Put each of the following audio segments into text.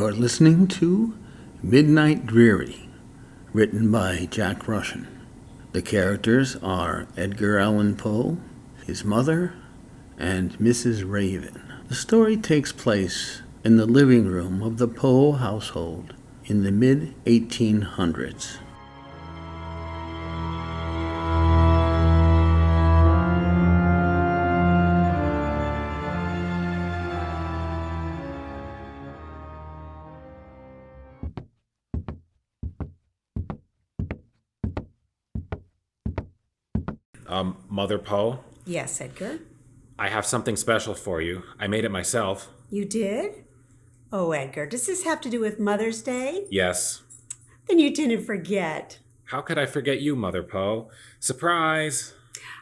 You're listening to Midnight Dreary, written by Jack Russian. The characters are Edgar Allan Poe, his mother, and Mrs. Raven. The story takes place in the living room of the Poe household in the mid-1800s. Mother Poe, Yes, Edgar? I have something special for you. I made it myself. You did? Oh, Edgar, does this have to do with Mother's Day? Yes. Then you didn't forget. How could I forget you, Mother Poe? Surprise!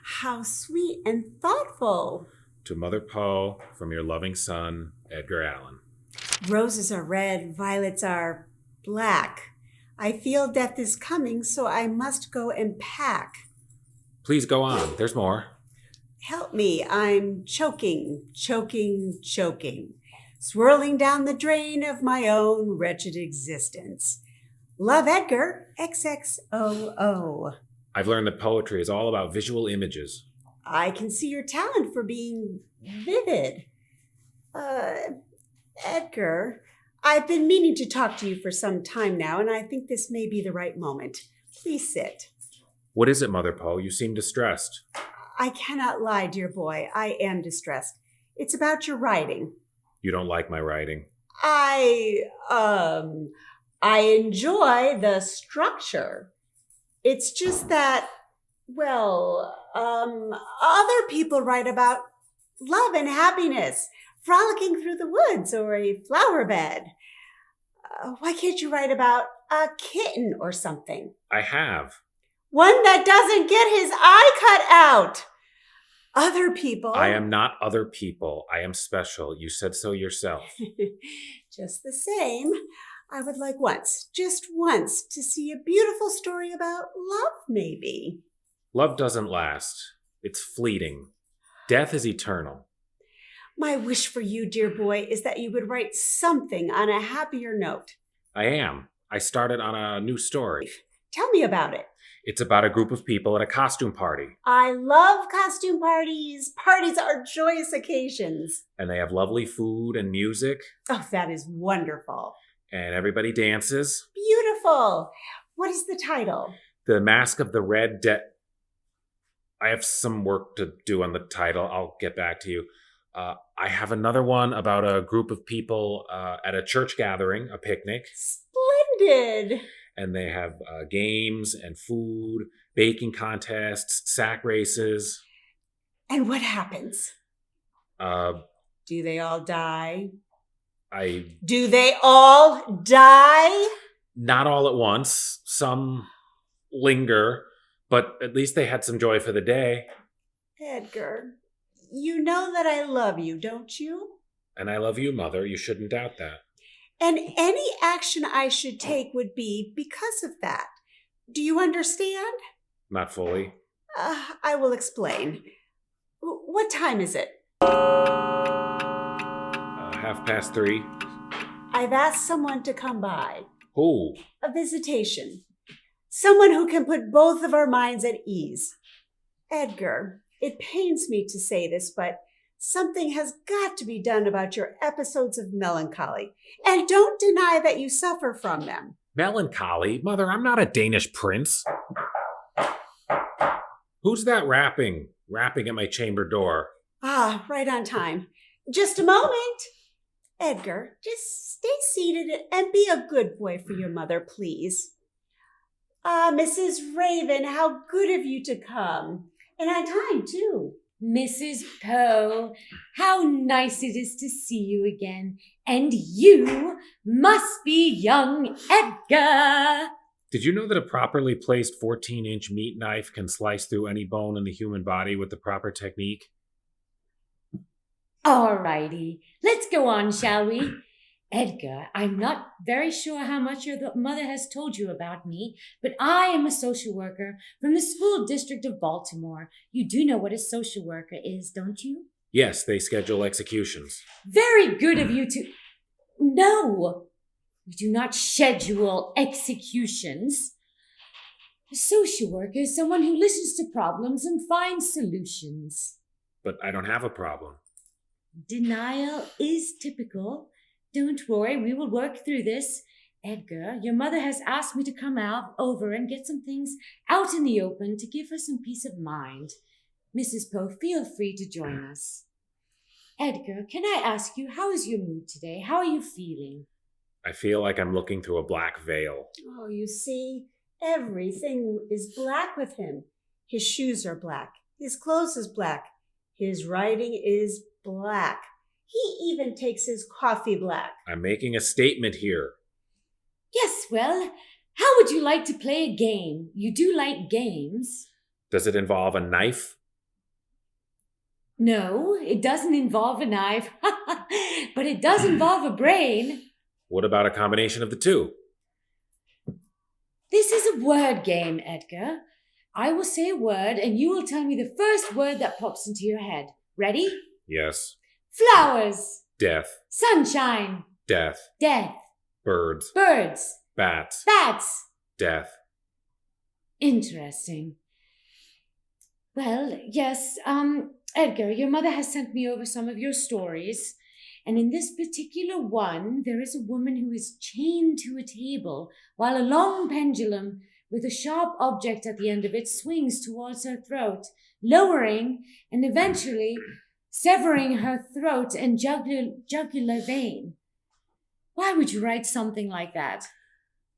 How sweet and thoughtful. To Mother Poe, from your loving son, Edgar Allan. Roses are red, violets are black. I feel death is coming, so I must go and pack. Please go on. There's more. Help me, I'm choking. Swirling down the drain of my own wretched existence. Love, Edgar, XXOO. I've learned that poetry is all about visual images. I can see your talent for being vivid. Edgar, I've been meaning to talk to you for some time now, and I think this may be the right moment. Please sit. What is it, Mother Poe? You seem distressed. I cannot lie, dear boy. I am distressed. It's about your writing. You don't like my writing. I enjoy the structure. It's just that, other people write about love and happiness, frolicking through the woods or a flower bed. Why can't you write about a kitten or something? I have. One that doesn't get his eye cut out. Other people. I am not other people. I am special. You said so yourself. Just the same, I would like just once, to see a beautiful story about love, maybe. Love doesn't last. It's fleeting. Death is eternal. My wish for you, dear boy, is that you would write something on a happier note. I am. I started on a new story. Tell me about it. It's about a group of people at a costume party. I love costume parties. Parties are joyous occasions. And they have lovely food and music. Oh, that is wonderful. And everybody dances. Beautiful. What is the title? The Mask of the Red I have some work to do on the title. I'll get back to you. I have another one about a group of people at a church gathering, a picnic. Splendid. And they have games and food, baking contests, sack races. And what happens? Do they all die? Do they all die? Not all at once. Some linger, but at least they had some joy for the day. Edgar, you know that I love you, don't you? And I love you, Mother. You shouldn't doubt that. And any action I should take would be because of that. Do you understand? Not fully. I will explain. What time is it? 3:30. I've asked someone to come by. Who? A visitation. Someone who can put both of our minds at ease. Edgar, it pains me to say this, but something has got to be done about your episodes of melancholy. And don't deny that you suffer from them. Melancholy? Mother, I'm not a Danish prince. Who's that rapping at my chamber door? Ah, right on time. Just a moment. Edgar, just stay seated and be a good boy for your mother, please. Mrs. Raven, how good of you to come. And on time, too. Mrs. Poe, how nice it is to see you again. And you must be young Edgar. Did you know that a properly placed 14-inch meat knife can slice through any bone in the human body with the proper technique? All righty, let's go on, shall we? Edgar, I'm not very sure how much your mother has told you about me, but I am a social worker from the school district of Baltimore. You do know what a social worker is, don't you? Yes, they schedule executions. Very good of you to... No, We do not schedule executions. A social worker is someone who listens to problems and finds solutions. But I don't have a problem. Denial is typical. Don't worry, we will work through this. Edgar, your mother has asked me to come over and get some things out in the open to give her some peace of mind. Mrs. Poe, feel free to join us. Edgar, can I ask you, how is your mood today? How are you feeling? I feel like I'm looking through a black veil. Oh, you see, everything is black with him. His shoes are black. His clothes is black. His writing is black. He even takes his coffee black. I'm making a statement here. Yes, well, how would you like to play a game? You do like games. Does it involve a knife? No, it doesn't involve a knife, but it does involve a brain. What about a combination of the two? This is a word game, Edgar. I will say a word, and you will tell me the first word that pops into your head. Ready? Yes. Flowers. Death. Sunshine. Death. Death. Birds. Birds. Bats. Bats. Death. Interesting. Well, yes, Edgar, your mother has sent me over some of your stories. And in this particular one, there is a woman who is chained to a table while a long pendulum with a sharp object at the end of it swings towards her throat, lowering and eventually severing her throat and jugular vein. Why would you write something like that?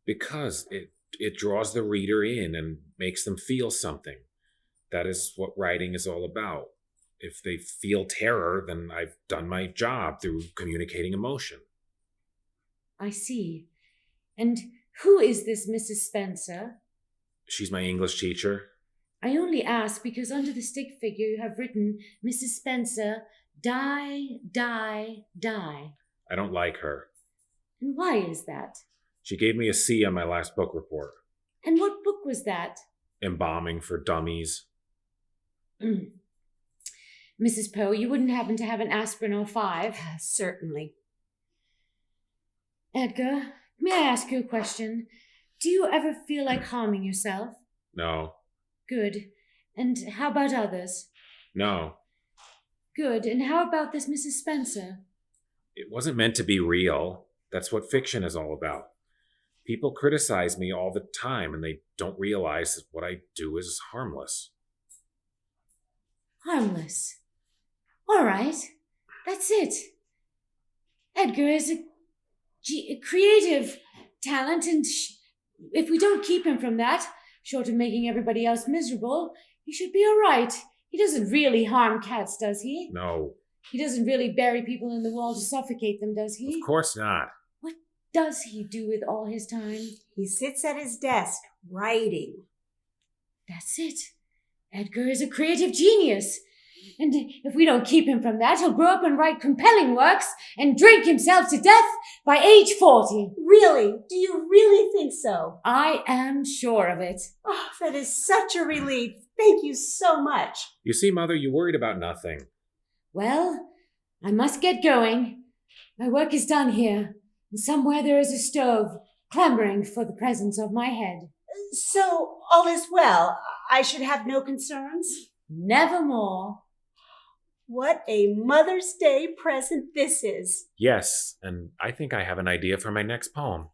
Because it draws the reader in and makes them feel something. That is what writing is all about. If they feel terror, then I've done my job through communicating emotion. I see. And who is this Mrs. Spencer? She's my English teacher. I only ask because under the stick figure you have written Mrs. Spencer, die, die, die. I don't like her. And why is that? She gave me a C on my last book report. And what book was that? Embalming for Dummies. Mrs. Poe, you wouldn't happen to have an aspirin or 5? Certainly. Edgar, may I ask you a question? Do you ever feel like harming yourself? No. Good. And how about others? No. Good. And how about this Mrs. Spencer? It wasn't meant to be real. That's what fiction is all about. People criticize me all the time, and they don't realize that what I do is harmless. Harmless. All right. That's it. Edgar is a creative talent, and if we don't keep him from that, short of making everybody else miserable, he should be all right. He doesn't really harm cats, does he? No. He doesn't really bury people in the wall to suffocate them, does he? Of course not. What does he do with all his time? He sits at his desk, writing. That's it. Edgar is a creative genius. And if we don't keep him from that, he'll grow up and write compelling works and drink himself to death by age 40. Really? Do you really think so? I am sure of it. Oh, that is such a relief. Thank you so much. You see, Mother, you worried about nothing. Well, I must get going. My work is done here, and somewhere there is a stove clamoring for the presence of my head. So, all is well. I should have no concerns? Nevermore. What a Mother's Day present this is. Yes, and I think I have an idea for my next poem.